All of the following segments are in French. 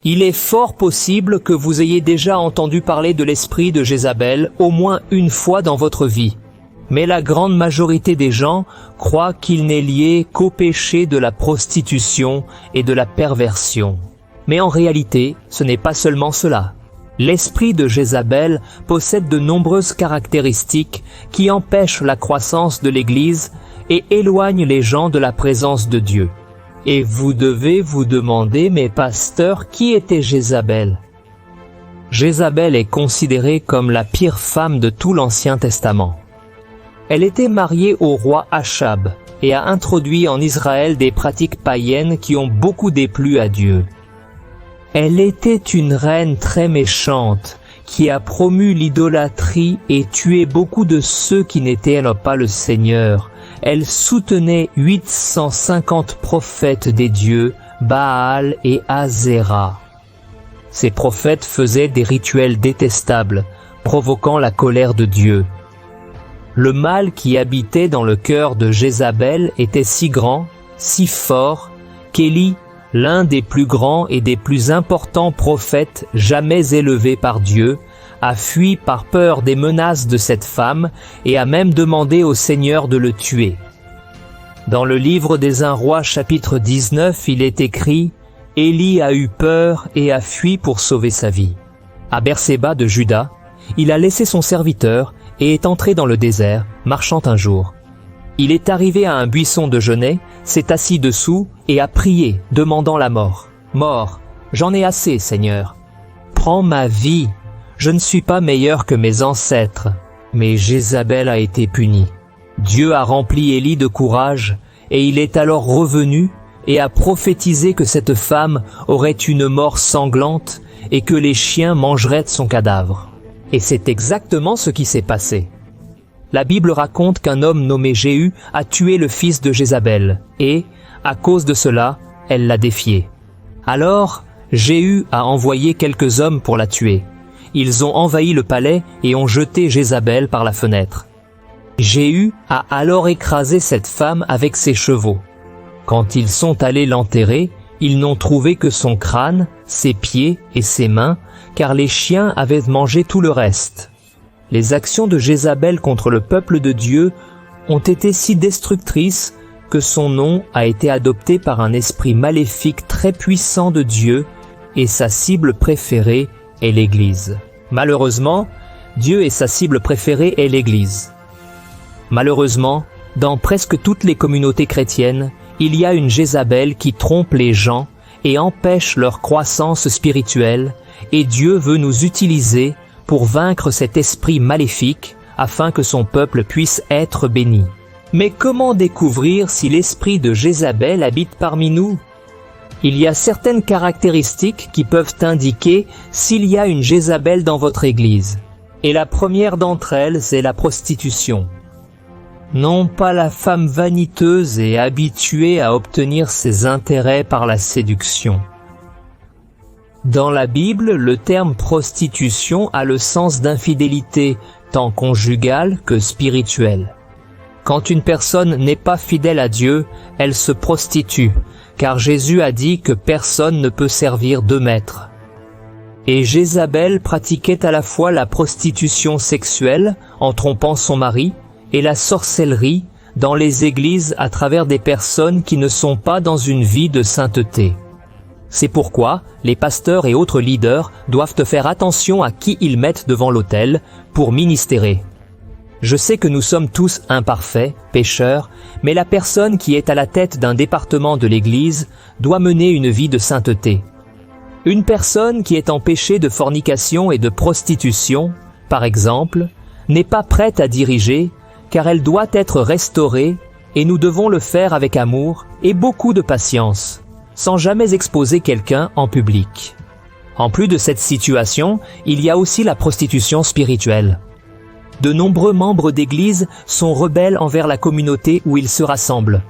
Il est fort possible que vous ayez déjà entendu parler de l'esprit de Jézabel au moins une fois dans votre vie. Mais la grande majorité des gens croient qu'il n'est lié qu'au péché de la prostitution et de la perversion. Mais en réalité, ce n'est pas seulement cela. L'esprit de Jézabel possède de nombreuses caractéristiques qui empêchent la croissance de l'Église et éloignent les gens de la présence de Dieu. Et vous devez vous demander, mais pasteur, qui était Jézabel? Jézabel est considérée comme la pire femme de tout l'Ancien Testament. Elle était mariée au roi Achab et a introduit en Israël des pratiques païennes qui ont beaucoup déplu à Dieu. Elle était une reine très méchante qui a promu l'idolâtrie et tué beaucoup de ceux qui n'étaient pas le Seigneur. Elle soutenait 850 prophètes des dieux, Baal et Azéra. Ces prophètes faisaient des rituels détestables, provoquant la colère de Dieu. Le mal qui habitait dans le cœur de Jézabel était si grand, si fort, qu'Élie, l'un des plus grands et des plus importants prophètes jamais élevés par Dieu, a fui par peur des menaces de cette femme et a même demandé au Seigneur de le tuer. Dans le livre des 1 Rois chapitre 19, il est écrit « Élie a eu peur et a fui pour sauver sa vie. » À Bershéba de Juda, il a laissé son serviteur et est entré dans le désert, marchant un jour. Il est arrivé à un buisson de genêt, s'est assis dessous et a prié, demandant la mort. « Mort, j'en ai assez, Seigneur. Prends ma vie. Je ne suis pas meilleur que mes ancêtres. » Mais Jézabel a été punie. Dieu a rempli Élie de courage, et il est alors revenu et a prophétisé que cette femme aurait une mort sanglante et que les chiens mangeraient de son cadavre. Et c'est exactement ce qui s'est passé. La Bible raconte qu'un homme nommé Jéhu a tué le fils de Jézabel, et, à cause de cela, elle l'a défié. Alors, Jéhu a envoyé quelques hommes pour la tuer. Ils ont envahi le palais et ont jeté Jézabel par la fenêtre. Jéhu a alors écrasé cette femme avec ses chevaux. Quand ils sont allés l'enterrer, ils n'ont trouvé que son crâne, ses pieds et ses mains, car les chiens avaient mangé tout le reste. Les actions de Jézabel contre le peuple de Dieu ont été si destructrices que son nom a été adopté par un esprit maléfique très puissant de Dieu et sa cible préférée est l'Église. Malheureusement, Dieu et sa cible préférée est l'Église. Malheureusement, dans presque toutes les communautés chrétiennes, il y a une Jézabel qui trompe les gens et empêche leur croissance spirituelle, et Dieu veut nous utiliser pour vaincre cet esprit maléfique afin que son peuple puisse être béni. Mais comment découvrir si l'esprit de Jézabel habite parmi nous? Il y a certaines caractéristiques qui peuvent indiquer s'il y a une Jézabel dans votre église. Et la première d'entre elles, c'est la prostitution. Non pas la femme vaniteuse et habituée à obtenir ses intérêts par la séduction. Dans la Bible, le terme prostitution a le sens d'infidélité, tant conjugale que spirituelle. Quand une personne n'est pas fidèle à Dieu, elle se prostitue, car Jésus a dit que personne ne peut servir deux maîtres. Et Jézabel pratiquait à la fois la prostitution sexuelle, en trompant son mari, et la sorcellerie dans les églises à travers des personnes qui ne sont pas dans une vie de sainteté. C'est pourquoi les pasteurs et autres leaders doivent faire attention à qui ils mettent devant l'autel pour ministérer. Je sais que nous sommes tous imparfaits, pécheurs, mais la personne qui est à la tête d'un département de l'Église doit mener une vie de sainteté. Une personne qui est en péché de fornication et de prostitution, par exemple, n'est pas prête à diriger, car elle doit être restaurée, et nous devons le faire avec amour et beaucoup de patience, sans jamais exposer quelqu'un en public. En plus de cette situation, il y a aussi la prostitution spirituelle. De nombreux membres d'Église sont rebelles envers la communauté où ils se rassemblent.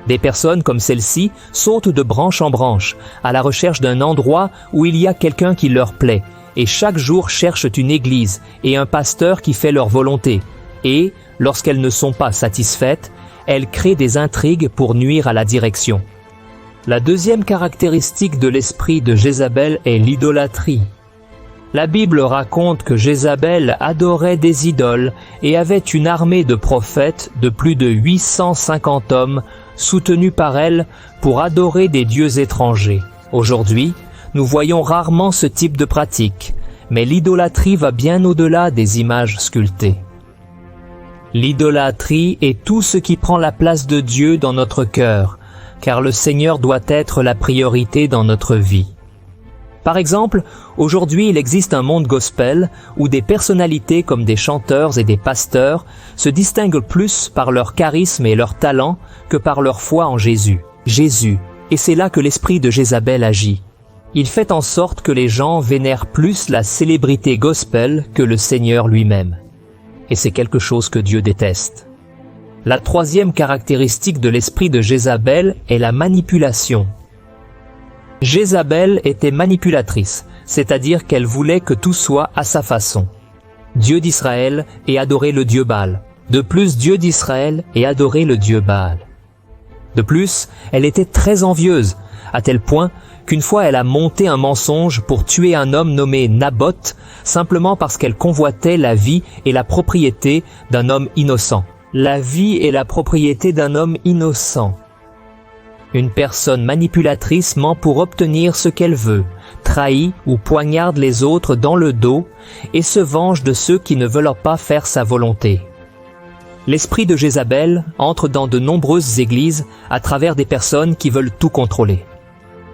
Des personnes comme celle-ci sautent de branche en branche, à la recherche d'un endroit où il y a quelqu'un qui leur plaît, et chaque jour cherchent une église et un pasteur qui fait leur volonté. Et, lorsqu'elles ne sont pas satisfaites, elles créent des intrigues pour nuire à la direction. La deuxième caractéristique de l'esprit de Jézabel est l'idolâtrie. La Bible raconte que Jézabel adorait des idoles et avait une armée de prophètes de plus de 850 hommes soutenus par elle pour adorer des dieux étrangers. Aujourd'hui, nous voyons rarement ce type de pratique, mais l'idolâtrie va bien au-delà des images sculptées. L'idolâtrie est tout ce qui prend la place de Dieu dans notre cœur, car le Seigneur doit être la priorité dans notre vie. Par exemple, aujourd'hui il existe un monde gospel où des personnalités comme des chanteurs et des pasteurs se distinguent plus par leur charisme et leur talent que par leur foi en Jésus. Et c'est là que l'esprit de Jézabel agit. Il fait en sorte que les gens vénèrent plus la célébrité gospel que le Seigneur lui-même. Et c'est quelque chose que Dieu déteste. La troisième caractéristique de l'esprit de Jézabel est la manipulation. Jézabel était manipulatrice, c'est-à-dire qu'elle voulait que tout soit à sa façon. Dieu d'Israël et adorer le Dieu Baal. De plus, Dieu d'Israël et adorer le Dieu Baal. De plus, elle était très envieuse, à tel point qu'une fois elle a monté un mensonge pour tuer un homme nommé Naboth, simplement parce qu'elle convoitait la vie et la propriété d'un homme innocent. La vie et la propriété d'un homme innocent. Une personne manipulatrice ment pour obtenir ce qu'elle veut, trahit ou poignarde les autres dans le dos et se venge de ceux qui ne veulent pas faire sa volonté. L'esprit de Jézabel entre dans de nombreuses églises à travers des personnes qui veulent tout contrôler.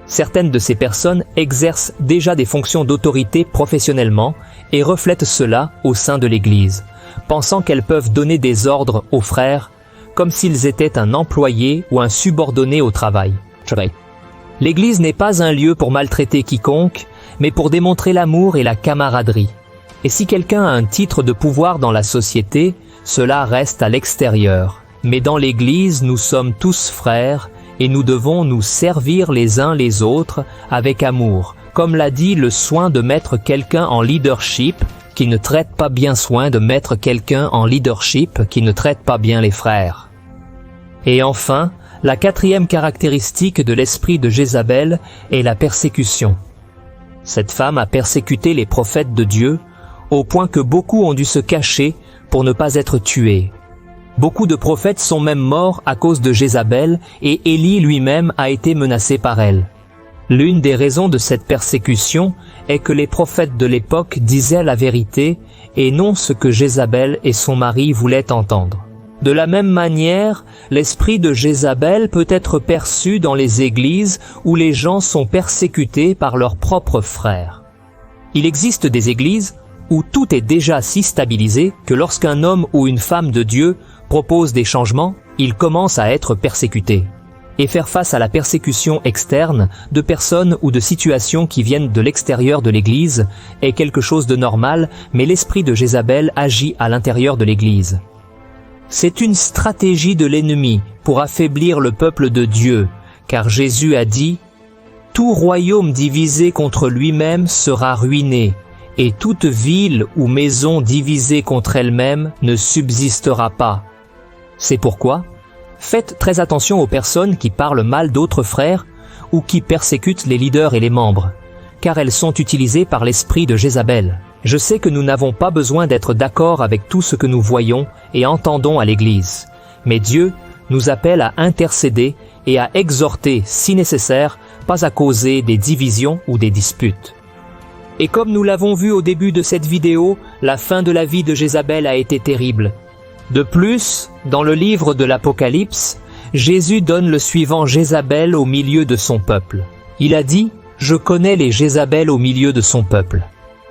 Certaines de ces personnes exercent déjà des fonctions d'autorité professionnellement et reflètent cela au sein de l'Église, pensant qu'elles peuvent donner des ordres aux frères comme s'ils étaient un employé ou un subordonné au travail. L'Église n'est pas un lieu pour maltraiter quiconque, mais pour démontrer l'amour et la camaraderie. Et si quelqu'un a un titre de pouvoir dans la société, cela reste à l'extérieur. Mais dans l'Église, nous sommes tous frères et nous devons nous servir les uns les autres avec amour. Comme l'a dit le soin de mettre quelqu'un en leadership, qui ne traite pas bien soin de mettre quelqu'un en leadership qui ne traite pas bien les frères. Et enfin, la quatrième caractéristique de l'esprit de Jézabel est la persécution. Cette femme a persécuté les prophètes de Dieu, au point que beaucoup ont dû se cacher pour ne pas être tués. Beaucoup de prophètes sont même morts à cause de Jézabel et Élie lui-même a été menacé par elle. L'une des raisons de cette persécution est que les prophètes de l'époque disaient la vérité et non ce que Jézabel et son mari voulaient entendre. De la même manière, l'esprit de Jézabel peut être perçu dans les églises où les gens sont persécutés par leurs propres frères. Il existe des églises où tout est déjà si stabilisé que lorsqu'un homme ou une femme de Dieu propose des changements, il commence à être persécuté. Et faire face à la persécution externe de personnes ou de situations qui viennent de l'extérieur de l'Église est quelque chose de normal, mais l'esprit de Jézabel agit à l'intérieur de l'Église. C'est une stratégie de l'ennemi pour affaiblir le peuple de Dieu, car Jésus a dit « Tout royaume divisé contre lui-même sera ruiné, et toute ville ou maison divisée contre elle-même ne subsistera pas. » C'est pourquoi faites très attention aux personnes qui parlent mal d'autres frères ou qui persécutent les leaders et les membres, car elles sont utilisées par l'esprit de Jézabel. Je sais que nous n'avons pas besoin d'être d'accord avec tout ce que nous voyons et entendons à l'Église, mais Dieu nous appelle à intercéder et à exhorter si nécessaire, pas à causer des divisions ou des disputes. Et comme nous l'avons vu au début de cette vidéo, la fin de la vie de Jézabel a été terrible. De plus, dans le livre de l'Apocalypse, Jésus donne le suivant Jézabel au milieu de son peuple. Il a dit « Je connais les Jézabel au milieu de son peuple ».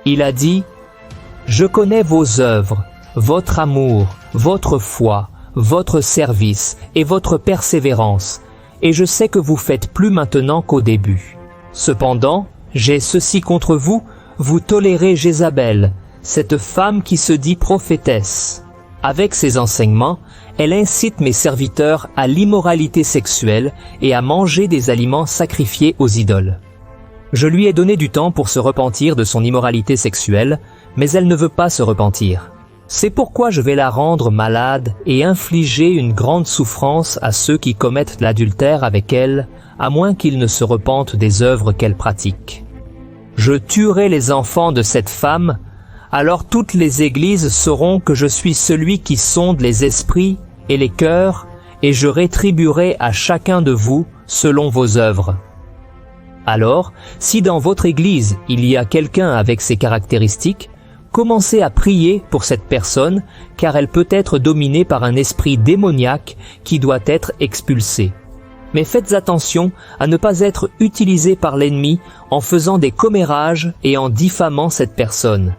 Il a dit « Je connais vos œuvres, votre amour, votre foi, votre service et votre persévérance, et je sais que vous faites plus maintenant qu'au début. Cependant, j'ai ceci contre vous, vous tolérez Jézabel, cette femme qui se dit prophétesse. Avec ses enseignements, elle incite mes serviteurs à l'immoralité sexuelle et à manger des aliments sacrifiés aux idoles. Je lui ai donné du temps pour se repentir de son immoralité sexuelle, mais elle ne veut pas se repentir. C'est pourquoi je vais la rendre malade et infliger une grande souffrance à ceux qui commettent l'adultère avec elle, à moins qu'ils ne se repentent des œuvres qu'elles pratiquent. Je tuerai les enfants de cette femme, alors toutes les églises sauront que je suis celui qui sonde les esprits et les cœurs, et je rétribuerai à chacun de vous selon vos œuvres. Alors, si dans votre église il y a quelqu'un avec ces caractéristiques, commencez à prier pour cette personne, car elle peut être dominée par un esprit démoniaque qui doit être expulsé. Mais faites attention à ne pas être utilisé par l'ennemi en faisant des commérages et en diffamant cette personne.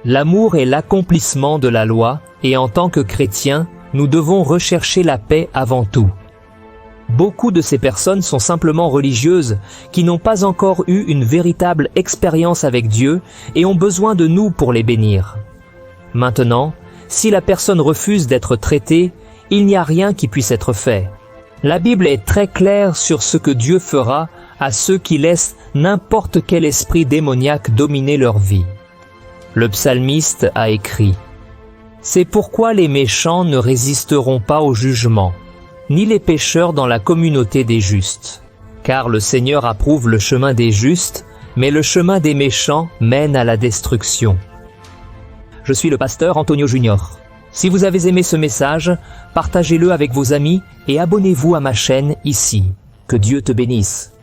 L'amour est l'accomplissement de la loi, et en tant que chrétiens, nous devons rechercher la paix avant tout. Beaucoup de ces personnes sont simplement religieuses, qui n'ont pas encore eu une véritable expérience avec Dieu et ont besoin de nous pour les bénir. Maintenant, si la personne refuse d'être traitée, il n'y a rien qui puisse être fait. La Bible est très claire sur ce que Dieu fera à ceux qui laissent n'importe quel esprit démoniaque dominer leur vie. Le psalmiste a écrit « C'est pourquoi les méchants ne résisteront pas au jugement, ni les pécheurs dans la communauté des justes. Car le Seigneur approuve le chemin des justes, mais le chemin des méchants mène à la destruction. » Je suis le pasteur Antonio Junior. Si vous avez aimé ce message, partagez-le avec vos amis et abonnez-vous à ma chaîne ici. Que Dieu te bénisse.